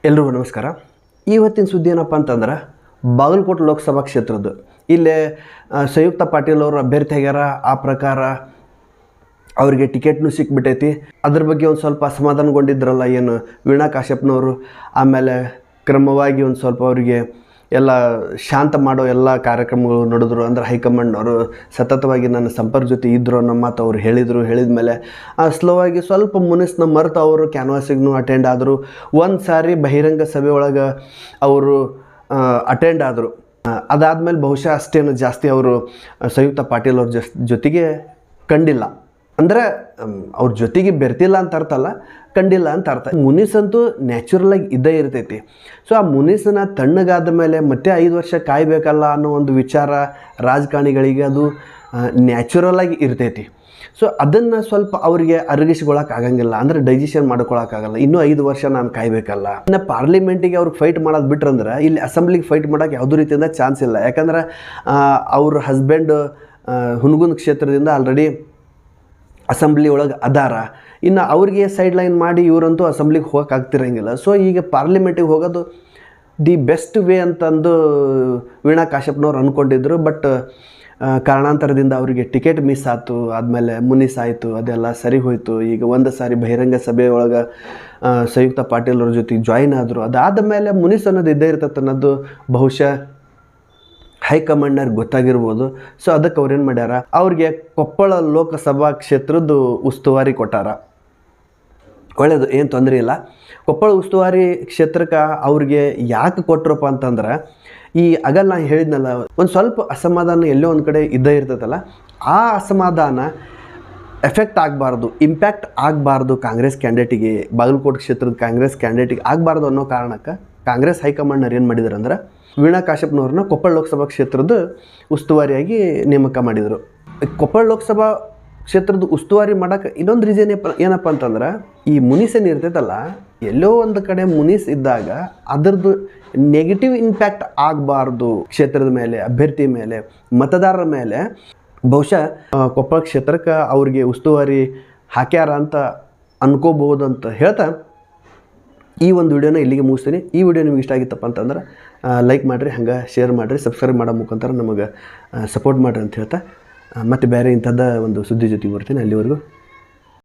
ಎಲ್ರಿಗೂ ನಮಸ್ಕಾರ. ಇವತ್ತಿನ ಸುದ್ದಿ ಏನಪ್ಪ ಅಂತಂದ್ರೆ ಬಾಗಲಕೋಟೆ ಲೋಕಸಭಾ ಕ್ಷೇತ್ರದ್ದು ಇಲ್ಲೇ ಸಂಯುಕ್ತ ಪಾಟೀಲ್ ಅವರು ಅಭ್ಯರ್ಥಿ ಆಗ್ಯಾರ. ಆ ಪ್ರಕಾರ ಅವರಿಗೆ ಟಿಕೆಟ್ನೂ ಸಿಕ್ಬಿಟ್ಟೈತಿ. ಅದ್ರ ಬಗ್ಗೆ ಒಂದು ಸ್ವಲ್ಪ ಅಸಮಾಧಾನಗೊಂಡಿದ್ರಲ್ಲ ಏನು ವೀಣಾ ಕಾಶ್ಯಪ್ನವರು. ಆಮೇಲೆ ಕ್ರಮವಾಗಿ ಒಂದು ಸ್ವಲ್ಪ ಅವರಿಗೆ ಎಲ್ಲ ಶಾಂತ ಮಾಡೋ ಎಲ್ಲ ಕಾರ್ಯಕ್ರಮಗಳು ನಡೆದ್ರು. ಅಂದ್ರೆ ಹೈಕಮಾಂಡ್ನವರು ಸತತವಾಗಿ ನನ್ನ ಸಂಪರ್ಕ ಜೊತೆ ಇದ್ದರು ಅನ್ನೋ ಮಾತು ಅವ್ರು ಹೇಳಿದರು. ಹೇಳಿದ ಮೇಲೆ ಸ್ಲೋವಾಗಿ ಸ್ವಲ್ಪ ಮುನಿಸ್ನ ಮರೆತು ಅವರು ಕ್ಯಾನ್ವಾಸಿಗೂ ಅಟೆಂಡ್ ಆದರು. ಒಂದು ಸಾರಿ ಬಹಿರಂಗ ಸಭೆ ಒಳಗೆ ಅವರು ಅಟೆಂಡ್ ಆದರು. ಅದಾದಮೇಲೆ ಬಹುಶಃ ಅಷ್ಟೇನು ಜಾಸ್ತಿ ಅವರು ಸಂಯುಕ್ತ ಪಾಟೀಲ್ ಅವ್ರ ಜೊತೆಗೆ ಕಂಡಿಲ್ಲ. ಅಂದರೆ ಅವ್ರ ಜೊತೆಗೆ ಬೆರ್ತಿಲ್ಲ ಅಂತ ಅರ್ಥ ಅಲ್ಲ, ಕಂಡಿಲ್ಲ ಅಂತ ಅರ್ಥ. ಮುನಿಸಂತೂ ನ್ಯಾಚುರಲಾಗಿ ಇದ್ದೇ ಇರ್ತೈತಿ. ಸೊ ಆ ಮುನಿಸನ್ನ ತಣ್ಣಗಾದ ಮೇಲೆ ಮತ್ತೆ 5 ವರ್ಷ ಕಾಯಬೇಕಲ್ಲ ಅನ್ನೋ ಒಂದು ವಿಚಾರ ರಾಜಕಾರಣಿಗಳಿಗೆ ಅದು ನ್ಯಾಚುರಲಾಗಿ ಇರ್ತೈತಿ. ಸೊ ಅದನ್ನು ಸ್ವಲ್ಪ ಅವರಿಗೆ ಅರಗಿಸ್ಕೊಳ್ಳೋಕ್ಕಾಗಂಗಿಲ್ಲ, ಅಂದರೆ ಡೈಜೆಷನ್ ಮಾಡ್ಕೊಳಕ್ಕಾಗಲ್ಲ. ಇನ್ನೂ 5 ವರ್ಷ ನಾನು ಕಾಯಬೇಕಲ್ಲ. ಇನ್ನು ಪಾರ್ಲಿಮೆಂಟಿಗೆ ಅವ್ರಿಗೆ ಫೈಟ್ ಮಾಡೋದು ಬಿಟ್ರಂದ್ರೆ ಇಲ್ಲಿ ಅಸೆಂಬ್ಲಿಗೆ ಫೈಟ್ ಮಾಡೋಕ್ಕೆ ಯಾವುದೇ ರೀತಿಯಿಂದ ಚಾನ್ಸ್ ಇಲ್ಲ. ಯಾಕಂದ್ರೆ ಅವ್ರ ಹಸ್ಬೆಂಡ್ ಹುನಗುಂದ ಕ್ಷೇತ್ರದಿಂದ ಆಲ್ರೆಡಿ ಅಸೆಂಬ್ಲಿ ಒಳಗೆ ಅದಾರ. ಇನ್ನು ಅವ್ರಿಗೆ ಸೈಡ್ ಲೈನ್ ಮಾಡಿ ಇವರಂತೂ ಅಸೆಂಬ್ಲಿಗೆ ಹೋಗೋಕೆ ಆಗ್ತಿರಂಗಿಲ್ಲ. ಸೊ ಈಗ ಪಾರ್ಲಿಮೆಂಟಿಗೆ ಹೋಗೋದು ದಿ ಬೆಸ್ಟ್ ವೇ ಅಂತಂದು ವೀಣಾ ಕಾಶ್ಯಪ್ನವ್ರು ಅಂದ್ಕೊಂಡಿದ್ರು. ಬಟ್ ಕಾರಣಾಂತರದಿಂದ ಅವರಿಗೆ ಟಿಕೆಟ್ ಮಿಸ್ ಆಯಿತು. ಆದಮೇಲೆ ಮುನಿಸ್ ಆಯಿತು, ಅದೆಲ್ಲ ಸರಿ ಹೋಯಿತು. ಈಗ ಒಂದು ಸಾರಿ ಬಹಿರಂಗ ಸಭೆ ಒಳಗೆ ಸಂಯುಕ್ತ ಪಾಟೀಲ್ ಅವ್ರ ಜೊತೆಗೆ ಜಾಯಿನ್ ಆದರು. ಅದಾದ ಮೇಲೆ ಮುನಿಸ್ ಅನ್ನೋದು ಇದ್ದೇ ಇರ್ತೈತೆ ಅನ್ನೋದು ಬಹುಶಃ ಹೈಕಮಾಂಡ್ನವ್ರಿಗೆ ಗೊತ್ತಾಗಿರ್ಬೋದು. ಸೊ ಅದಕ್ಕೆ ಅವ್ರೇನು ಮಾಡ್ಯಾರ, ಅವ್ರಿಗೆ ಕೊಪ್ಪಳ ಲೋಕಸಭಾ ಕ್ಷೇತ್ರದ್ದು ಉಸ್ತುವಾರಿ ಕೊಟ್ಟಾರ. ಒಳ್ಳೆಯದು, ಏನು ತೊಂದರೆ ಇಲ್ಲ. ಕೊಪ್ಪಳ ಉಸ್ತುವಾರಿ ಕ್ಷೇತ್ರಕ್ಕೆ ಅವ್ರಿಗೆ ಯಾಕೆ ಕೊಟ್ಟರಪ್ಪ ಅಂತಂದ್ರೆ ಆಗಲ್ಲ ನಾನು ಹೇಳಿದ್ನಲ್ಲ, ಒಂದು ಸ್ವಲ್ಪ ಅಸಮಾಧಾನ ಎಲ್ಲೋ ಒಂದು ಕಡೆ ಇದ್ದೇ ಇರ್ತೈತಲ್ಲ, ಆ ಅಸಮಾಧಾನ ಎಫೆಕ್ಟ್ ಆಗಬಾರ್ದು, ಇಂಪ್ಯಾಕ್ಟ್ ಆಗಬಾರ್ದು ಕಾಂಗ್ರೆಸ್ ಕ್ಯಾಂಡಿಡೇಟಿಗೆ, ಬಾಗಲಕೋಟೆ ಕ್ಷೇತ್ರದ ಕಾಂಗ್ರೆಸ್ ಕ್ಯಾಂಡಿಡೇಟಿಗೆ ಆಗಬಾರ್ದು ಅನ್ನೋ ಕಾರಣಕ್ಕೆ ಕಾಂಗ್ರೆಸ್ ಹೈಕಮಾಂಡ್ನವ್ರು ಏನು ಮಾಡಿದ್ರು ಅಂದ್ರೆ ವೀಣಾ ಕಾಶ್ಯಪ್ನವ್ರನ್ನ ಕೊಪ್ಪಳ ಲೋಕಸಭಾ ಕ್ಷೇತ್ರದ ಉಸ್ತುವಾರಿಯಾಗಿ ನೇಮಕ ಮಾಡಿದರು. ಕೊಪ್ಪಳ ಲೋಕಸಭಾ ಕ್ಷೇತ್ರದ ಉಸ್ತುವಾರಿ ಮಾಡೋಕ್ಕೆ ಇನ್ನೊಂದು ರೀಸನ್ ಏನಪ್ಪ ಅಂತಂದ್ರೆ ಈ ಮುನಿಸ್ ಏನು ಇರ್ತೈತಲ್ಲ, ಎಲ್ಲೋ ಒಂದು ಕಡೆ ಮುನಿಸ್ ಇದ್ದಾಗ ಅದರದ್ದು ನೆಗೆಟಿವ್ ಇಂಪ್ಯಾಕ್ಟ್ ಆಗಬಾರ್ದು ಕ್ಷೇತ್ರದ ಮೇಲೆ, ಅಭ್ಯರ್ಥಿ ಮೇಲೆ, ಮತದಾರರ ಮೇಲೆ. ಬಹುಶಃ ಕೊಪ್ಪಳ ಕ್ಷೇತ್ರಕ್ಕೆ ಅವ್ರಿಗೆ ಉಸ್ತುವಾರಿ ಹಾಕ್ಯಾರ ಅಂತ ಅನ್ಕೋಬಹುದು ಅಂತ ಹೇಳ್ತಾ ಈ ಒಂದು ವಿಡಿಯೋನ ಇಲ್ಲಿಗೆ ಮುಗಿಸ್ತೀನಿ. ಈ ವಿಡಿಯೋ ನಿಮ್ಗೆ ಇಷ್ಟ ಆಗಿತ್ತಪ್ಪ ಅಂತಂದ್ರೆ ಲೈಕ್ ಮಾಡಿರಿ, ಹಂಗೆ ಶೇರ್ ಮಾಡಿರಿ, ಸಬ್ಸ್ಕ್ರೈಬ್ ಮಾಡೋ ಮುಖಾಂತರ ನಮಗೆ ಸಪೋರ್ಟ್ ಮಾಡಿರಿ ಅಂತ ಹೇಳ್ತಾ ಮತ್ತೆ ಬೇರೆ ಇಂಥದ್ದು ಒಂದು ಸುದ್ದಿ ಜೊತೆಗೆ ಬರ್ತೀನಿ. ಅಲ್ಲಿವರೆಗೂ